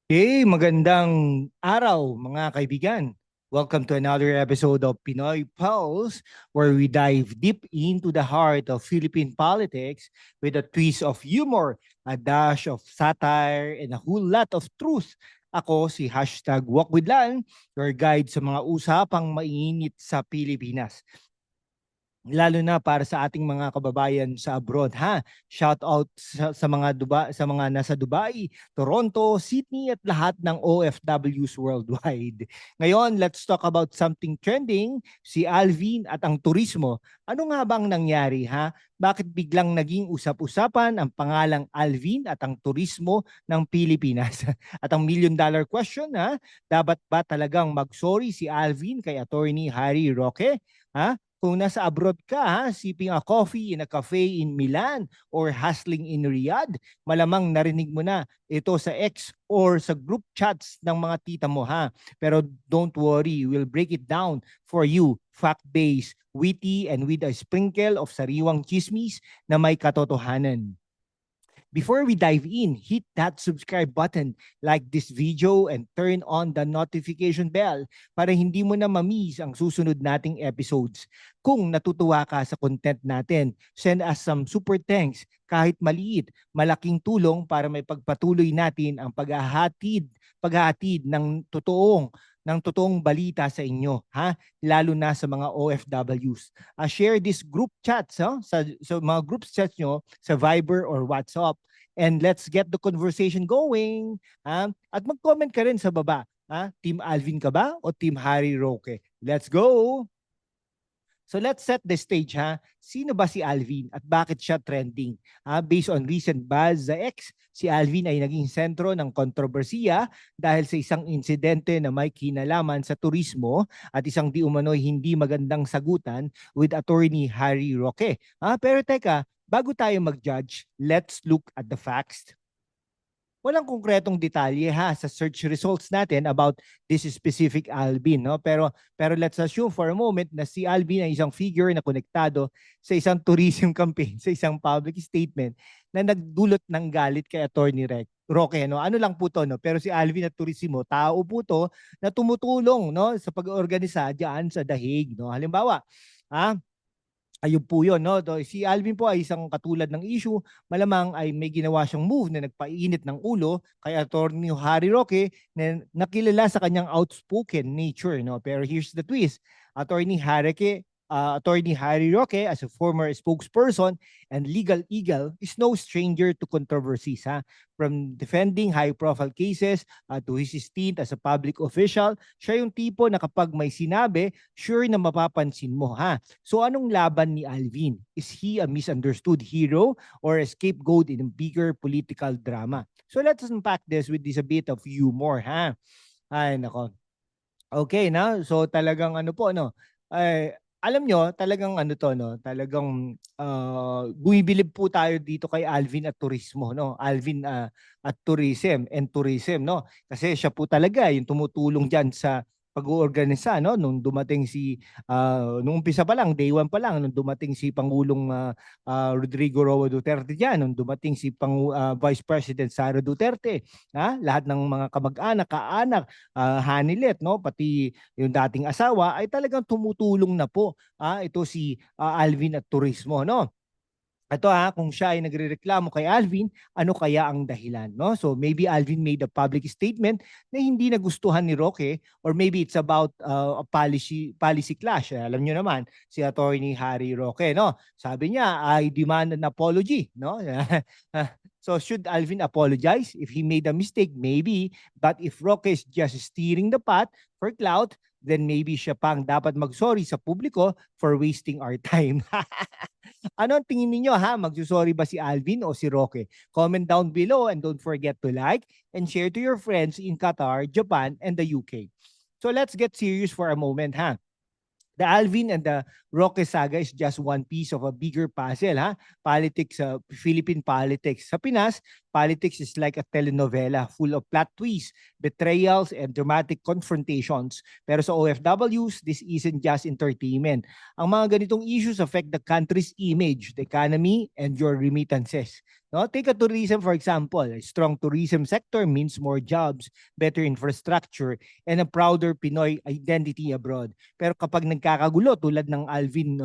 Hey, magandang araw mga kaibigan. Welcome to another episode of Pinoy Pulse, where we dive deep into the heart of Philippine politics with a twist of humor, a dash of satire, and a whole lot of truth. Ako si #WalkWithLan, your guide sa mga usapang mainit sa Pilipinas, lalo na para sa ating mga kababayan sa abroad, ha. Shout out sa mga nasa Dubai, Toronto, Sydney at lahat ng OFWs worldwide. Ngayon, let's talk about something trending, si Alvin at ang turismo. Ano nga bang nangyari, ha? Bakit biglang naging usap-usapan ang pangalang Alvin at ang turismo ng Pilipinas? At ang million-dollar question, ha, dapat ba talagang mag-sorry si Alvin kay Attorney Harry Roque? Ha? Kung nasa abroad ka, ha, sipping a coffee in a cafe in Milan or hustling in Riyadh, malamang narinig mo na ito sa X or sa group chats ng mga tita mo, ha. Pero don't worry, we'll break it down for you, fact-based, witty, and with a sprinkle of sariwang chismis na may katotohanan. Before we dive in, hit that subscribe button, like this video, and turn on the notification bell para hindi mo na ma-miss ang susunod nating episodes. Kung natutuwa ka sa content natin, send us some super thanks. Kahit maliit, malaking tulong para may pagpatuloy natin ang paghahatid ng totoong balita sa inyo, ha? Lalo na sa mga OFWs. Share this group chats, sa mga group chats nyo sa Viber or WhatsApp. And let's get the conversation going. At mag-comment ka rin sa baba. Team Alvin ka ba o Team Harry Roque? Let's go! So let's set the stage, ha. Sino ba si Alvin at bakit siya trending? Based on recent buzz sa X, si Alvin ay naging sentro ng kontrobersiya dahil sa isang insidente na may kinalaman sa turismo at isang di umano'y hindi magandang sagutan with Attorney Harry Roque. Pero teka, bago tayo mag-judge, let's look at the facts. Walang konkretong detalye, ha, sa search results natin about this specific Alvin, no? Pero let's assume for a moment na si Alvin ay isang figure na konektado sa isang tourism campaign, sa isang public statement na nagdulot ng galit kay Attorney Roque, no? Ano lang po to, no? Pero si Alvin at Turismo, tao po to na tumutulong, no, sa pag-organisa diyan sa The Hague, no? Halimbawa, ayun po yun, no? Si Alvin po ay isang katulad ng issue, malamang ay may ginawa siyang move na nagpainit ng ulo kay Attorney Harry Roque na nakilala sa kanyang outspoken nature, no? Pero here's the twist. Attorney Harry Roque, as a former spokesperson and legal eagle, is no stranger to controversies, ha? From defending high-profile cases to his stint as a public official, siya yung tipo na kapag may sinabi, sure na mapapansin mo, ha? So anong laban ni Alvin? Is he a misunderstood hero or a scapegoat in a bigger political drama? So let's unpack this with this a bit of humor, ha? Ay, nako. Okay, na. So talagang ano po, no? Alam nyo, talagang ano to, no? Talagang bumibilib po tayo dito kay Alvin at Turismo, no? Alvin at Tourism, no? Kasi siya po talaga yung tumutulong diyan sa pag-oorganisa, no? Nung umpisa pa lang, day one pa lang, nung dumating si Pangulong Rodrigo Roa Duterte diyan, nung dumating si Vice President Sara Duterte, lahat ng mga kamag-anak, kaanak, Hanilet, no, pati yung dating asawa ay talagang tumutulong na po, ito si Alvin at Turismo, no. Ito, kung siya ay nagrereklamo kay Alvin, ano kaya ang dahilan, no? So maybe Alvin made a public statement na hindi nagustuhan ni Roque, or maybe it's about a policy clash. Alam niyo naman si Attorney Harry Roque, no? Sabi niya, I demand an apology, no? So should Alvin apologize if he made a mistake? Maybe, but if Roque is just steering the pot for clout, then maybe siya pang dapat mag-sorry sa publiko for wasting our time. Ano ang tingin niyo, ha? Magsusorry ba si Alvin o si Roque? Comment down below and don't forget to like and share to your friends in Qatar, Japan, and the UK. So let's get serious for a moment, ha? The Alvin and the Roque saga is just one piece of a bigger puzzle, ha? Politics, Philippine politics. Sa Pinas, politics is like a telenovela full of plot twists, betrayals, and dramatic confrontations. Pero sa OFWs, this isn't just entertainment. Ang mga ganitong issues affect the country's image, the economy, and your remittances. No? Take a tourism for example. A strong tourism sector means more jobs, better infrastructure, and a prouder Pinoy identity abroad. Pero kapag nagkakagulo tulad ng Alvin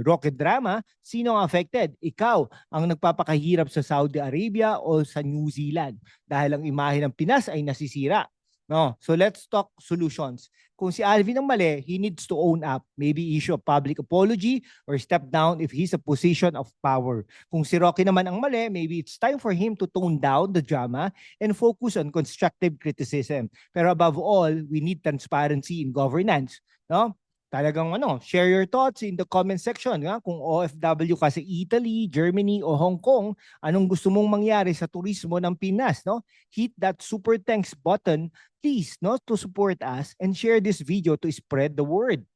Roque drama, sino ang affected? Ikaw ang nagpapakahirap sa Saudi Arabia o sa New Zealand dahil ang imahe ng Pinas ay nasisira. No, so let's talk solutions. Kung si Alvin ang mali, he needs to own up, maybe issue a public apology or step down if he's a position of power. Kung si Rocky naman ang mali, maybe it's time for him to tone down the drama and focus on constructive criticism. Pero above all, we need transparency in governance, no? Talagang share your thoughts in the comment section. Kung OFW ka sa Italy, Germany o Hong Kong, anong gusto mong mangyari sa turismo ng Pinas, no? Hit that super thanks button, please, no, to support us and share this video to spread the word.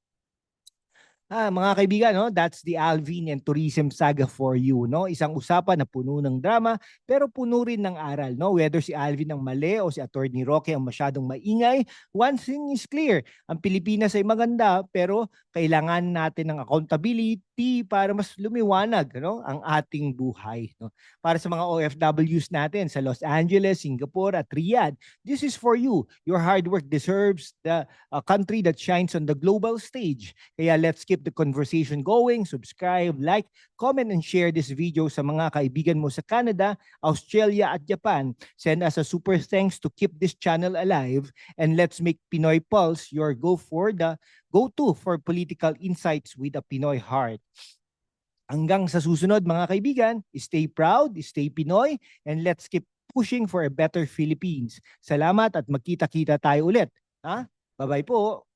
Mga kaibigan, no, that's the Alvin and tourism saga for you, no? Isang usapan na puno ng drama pero puno rin ng aral, no? Whether si Alvin ang mali o si Attorney Roque ang masyadong maingay, one thing is clear, ang Pilipinas ay maganda pero kailangan natin ng accountability para mas lumiwanag, no, ang ating buhay, no? Para sa mga OFWs natin sa Los Angeles, Singapore at Riyadh, this is for you. Your hard work deserves the country that shines on the global stage. Kaya let's keep the conversation going. Subscribe, like, comment, and share this video sa mga kaibigan mo sa Canada, Australia, at Japan. Send us a super thanks to keep this channel alive, and let's make Pinoy Pulse your go-to for political insights with a Pinoy heart. Hanggang sa susunod mga kaibigan, stay proud, stay Pinoy, and let's keep pushing for a better Philippines. Salamat at magkita-kita tayo ulit. Bye-bye po.